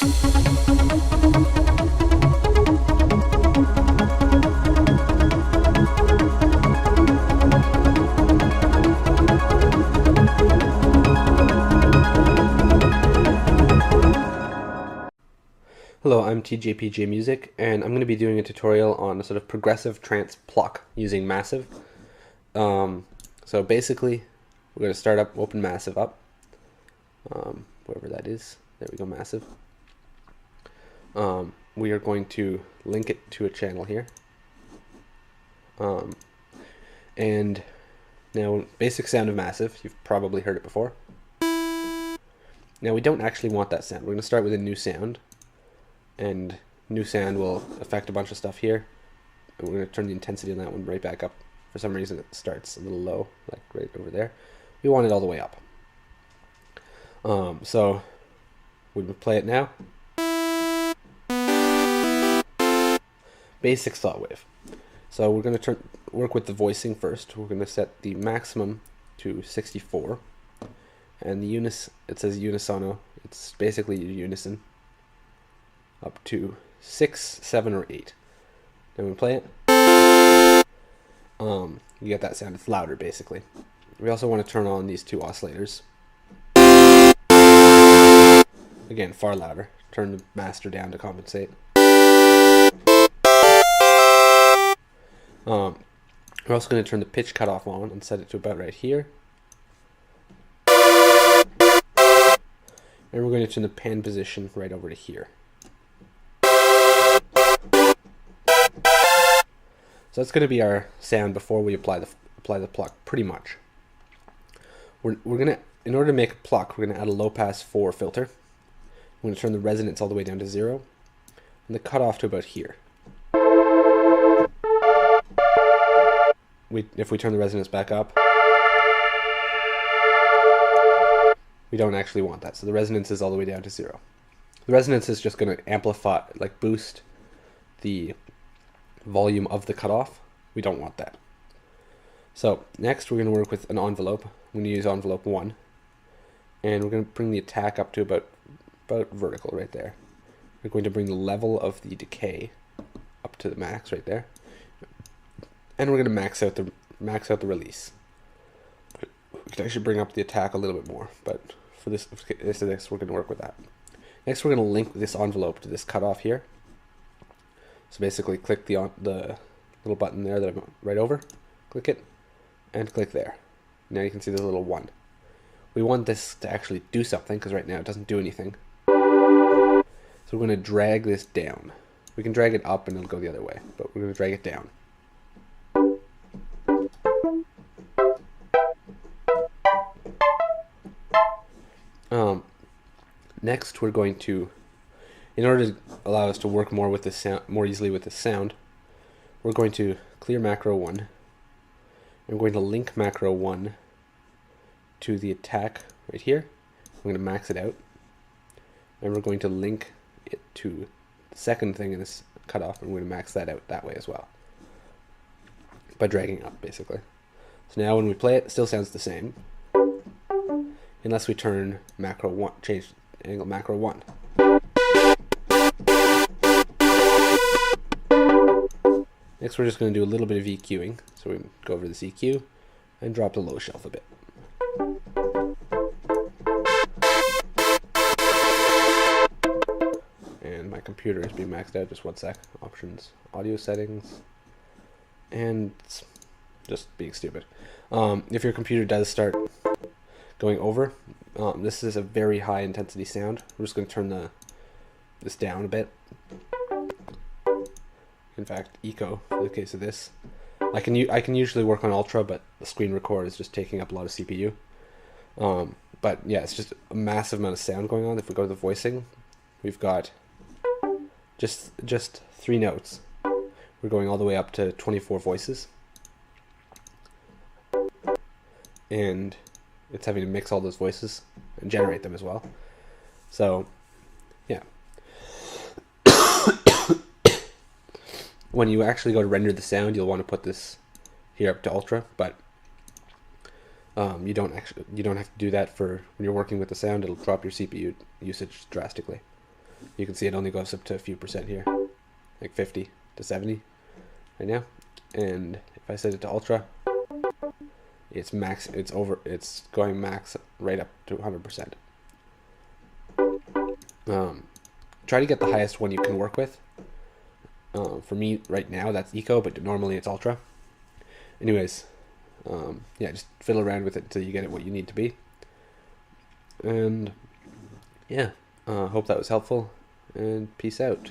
Hello, I'm TJPJ Music, and I'm going to be doing a tutorial on a sort of progressive trance pluck using Massive. So basically, we're going to start up, open Massive up, wherever that is. There we go, Massive. We are going to link it to a channel here. And now, basic sound of Massive, you've probably heard it before. Now, we don't actually want that sound. We're going to start with a new sound. And new sound will affect a bunch of stuff here. And we're going to turn the intensity on that one right back up. For some reason it starts a little low, like right over there. We want it all the way up. So we would play it now. Basic saw wave. So we're going to work with the voicing first. We're going to set the maximum to 64. And the it says unisono. It's basically unison. Up to 6, 7, or 8. Then we play it. You get that sound. It's louder, basically. We also want to turn on these two oscillators. Again, far louder. Turn the master down to compensate. We're also going to turn the pitch cutoff on and set it to about right here. And we're going to turn the pan position right over to here. So that's going to be our sound before we apply the pluck, pretty much. We're going to, in order to make a pluck, we're going to add a low pass 4 filter. We're going to turn the resonance all the way down to 0, and the cutoff to about here. If we turn the resonance back up, we don't actually want that. So the resonance is all the way down to 0. The resonance is just going to amplify, like boost the volume of the cutoff. We don't want that. So next we're going to work with an envelope. I'm going to use envelope 1, and we're going to bring the attack up to about vertical right there. We're going to bring the level of the decay up to the max right there, and we're going to max out the release. We can actually bring up the attack a little bit more, but for this we're going to work with that. Next we're going to link this envelope to this cutoff here. So basically click the little button there that I'm right over, click it, and click there. Now you can see there's a little 1. We want this to actually do something, because right now it doesn't do anything. So we're going to drag this down. We can drag it up and it'll go the other way, but we're going to drag it down. Next we're going to, in order to allow us to work more with the sound, more easily with the sound, we're going to clear macro 1. And we're going to link macro 1 to the attack right here. I'm going to max it out. And we're going to link it to the second thing in this cutoff, and we're going to max that out that way as well. By dragging up, basically. So now when we play it, it still sounds the same. Unless we turn macro 1, change angle macro 1. Next we're just going to do a little bit of EQing. So we go over this EQ and drop the low shelf a bit. And my computer is being maxed out, just one sec. Options, audio settings, and it's just being stupid. If your computer does start going over, this is a very high intensity sound. We're just going to turn this down a bit. In fact, eco for the case of this. I can usually work on ultra, but the screen record is just taking up a lot of CPU. But yeah, it's just a massive amount of sound going on. If we go to the voicing, we've got just 3 notes. We're going all the way up to 24 voices, and it's having to mix all those voices and generate them as well. So yeah. When you actually go to render the sound, you'll want to put this here up to ultra, but you don't have to do that for when you're working with the sound. It'll drop your CPU usage drastically. You can see it only goes up to a few percent here, like 50 to 70 right now. And if I set it to ultra, it's max. It's going max right up to 100%. Try to get the highest one you can work with. For me right now, that's eco, but normally it's ultra. Anyways, yeah, just fiddle around with it until you get it what you need to be. And yeah, hope that was helpful, and peace out.